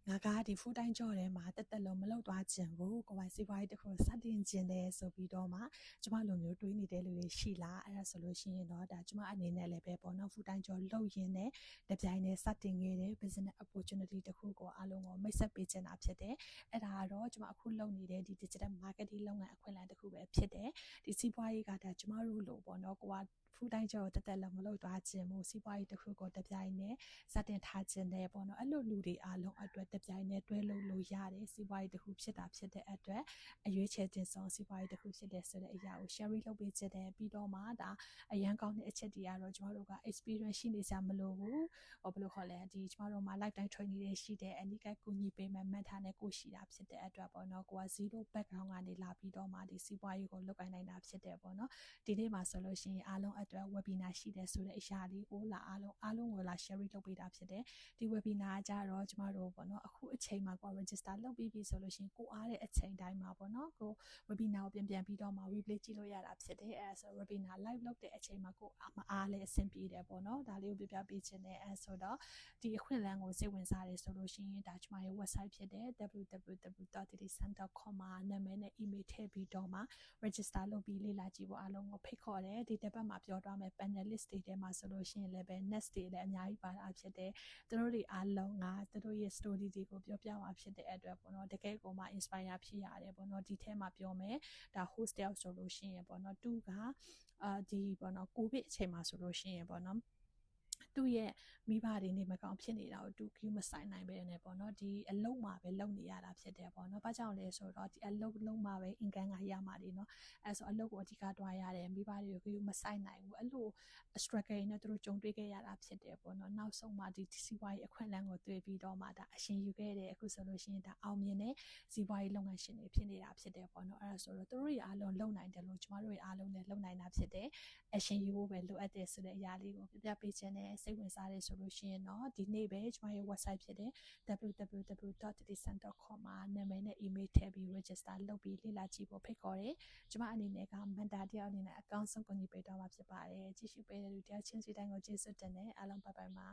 Naga di full time job le ma tet lo mlo twa chin bu ko wai si bwai takhu sat tin chin le so pi do ma chuma lo myo twai ni de lu de shi la ai da so lo shin yin do da chuma ane ne le be po no full time job lo yin ne de pyai ne sat tin nge de business opportunity takhu ko a long ko mai sat pe chin da phit de ai da ro chuma akhu lo ni de di digital marketing လုပ်ငန်းအခွင့်အလမ်းတစ်ခုပဲဖြစ်တယ်ဒီစီးပွားရေးကဒါကျမတို့လို့ပေါ့နော်ကိုကဖူးတိုင်းကျော်တက်လည်းမလုပ်သွားခြင်းမို့စီးပွားရေးတစ်ခုကိုတပြိုင်နဲ့စတင်ထားခြင်းနဲ့ပေါ့နော်အဲ့လိုလူတွေအားလုံးအတွက်တပြိုင်နဲ့တွဲလုပ်လို့ရတယ်စီးပွားရေးတစ်ခုဖြစ်တာဖြစ်တဲ့အတွက်အရွေးချယ်ခြင်းဆောင်စီးပွားရေးတစ်ခုဖြစ်တဲ့ဆိုတဲ့အရာကို share လုပ်ပေးခြင်းတယ်ပြီးတော့မှဒါအရန်ကောင်းတဲ့အချက်တွေကတော့ကျမတို့က experience ရှိနေကြမလို့ဘူးဘယ်လိုခေါ်လဲဒီကျမတို့မှာ lifetime training တွေရှိတယ်အနိကကူညီပေးမဲ့ mentor နဲ့ကိုရှိတာဖြစ်တဲ့အတွက်ပေါ့နော်ကိုက zero background ကနေလာပြီးတော့မှဒီစီးပွားရေးကိုလုပ်ကိုင်နိုင်တာဖြစ်တယ်ပေါ့နော်ဒီနေ့မှာဆိုလို့ရှိရင်အားလုံးအတွက် webinar ရှိတယ်ဆိုတဲ့အရာလေးကိုအားလုံးကိုလာ share လုပ်ပေးတာဖြစ်တယ်ဒီ webinar ကကြတော့ကျမတို့ပေါ့နော်အခုအချိန်မှာကို register လုပ်ပြီးပြီဆိုလို့ရှိရင်ကိုအားတဲ့အချိန်တိုင်းမှာပေါ့နော်ကို webinar ကိုပြန်ပြီးတော့မှ replay ကြည့်လို့ရတာဖြစ်တယ်အဲဆို webinar live လုပ်တဲ့အချိန်မှာကိုမအားလဲအဆင်ပြေတယ်ပေါ့နော်ဒါလေးကိုပြပေးခြင်းနဲ့အဲဆိုတော့ဒီအခွင့်အလမ်းကိုစိတ်ဝင်စားတယ်ဆိုလို့ရှိရင်ဒါကျမရဲ့ website ဖြစ်တယ် www.titisan.com မှာနာမည်နဲ့ email ထည့်ပြီးတော့မှ register လုပ်ပြီးလေ့လာကြည့်ဖို့အားလုံးကိုဖိတ်ခေါ်တယ်ဒီတစ်ပတ်မှာပြောထားမယ် panelist တွေထဲမှာဆိုလို့ရှိရင်လည်းပဲ next တွေလည်းအများကြီးပါတာဖြစ်တယ်သူတို့တွေအားလုံးကသူတို့ရဲ့ story တွေကိုပြောပြမှာဖြစ်တဲ့အတွက်ပေါ့နော်တကယ်ကိုမှ inspire ဖြစ်ရတယ်ပေါ့နော်ဒီထဲမှာပြောမယ်ဒါ host တယောက်ဆိုလို့ရှိရင်ပေါ့နော်သူကဒီပေါ့နော်ကိုဗစ်အချိန်မှာဆိုလို့ရှိရင်ပေါ့နော်သူ့ရဲ့မိဘတွေနေမကောင်းဖြစ်နေတာကိုသူကမဆိုင်နိုင်ပဲနဲ့ပေါ့နော်ဒီအလုံးမှာပဲလုံနေရတာဖြစ်တယ်ပေါ့နော်ဘာကြောင့်လဲဆိုတော့ဒီအလုံးလုံးမှာပဲအင်ကန်ကရမှာဒီနော်အဲဆိုအလုံးကိုအဓိကတွားရတယ်မိဘတွေကိုမဆိုင်နိုင်ဘူးအဲ့လို struggle နဲ့သူတို့ကြုံတွေ့ခဲ့ရတာဖြစ်တယ်ပေါ့နော်နောက်ဆုံးမှဒီစီးပွားရေးအခွင့်အလမ်းကိုတွေ့ပြီးတော့မှဒါအရှင်ယူခဲ့တယ်အခုဆိုလို့ရှိရင်ဒါအောင်မြင်တဲ့စီးပွားရေးလုပ်ငန်းရှင်တွေဖြစ်နေတာဖြစ်တယ်ပေါ့နော်အဲ့ဒါဆိုတော့သူတို့တွေအားလုံးလုံနိုင်တယ်လို့ကျမတို့တွေအားလုံးလည်းလုံနိုင်တာဖြစ်တယ်အရှင်ယူဖို့ပဲလိုအပ်တယ်ဆိုတဲ့အရာလေးကိုပြပေးခြင်းနဲ့စိတ်ဝင်စားတယ်ဆိုလို့ရှိရင်တော့ဒီနေ့ပဲကျမရဲ့ website ဖြစ်တဲ့ www.titisan.com မှာနာမည်နဲ့ email ထည့်ပြီး register လုပ်ပြီးလေ့လာကြည့်ဖို့ဖိတ်ခေါ်တယ်ကျမအနေနဲ့က mentor တယောက်အနေနဲ့အကောင်းဆုံးကူညီပေးတော့မှာဖြစ်ပါတယ်ကြည့်ရှုပေးတဲ့လူတယောက်ချင်းစီတိုင်းကိုကျေးဇူးတင်တယ်အားလုံးဘိုင်ဘိုင်ပါ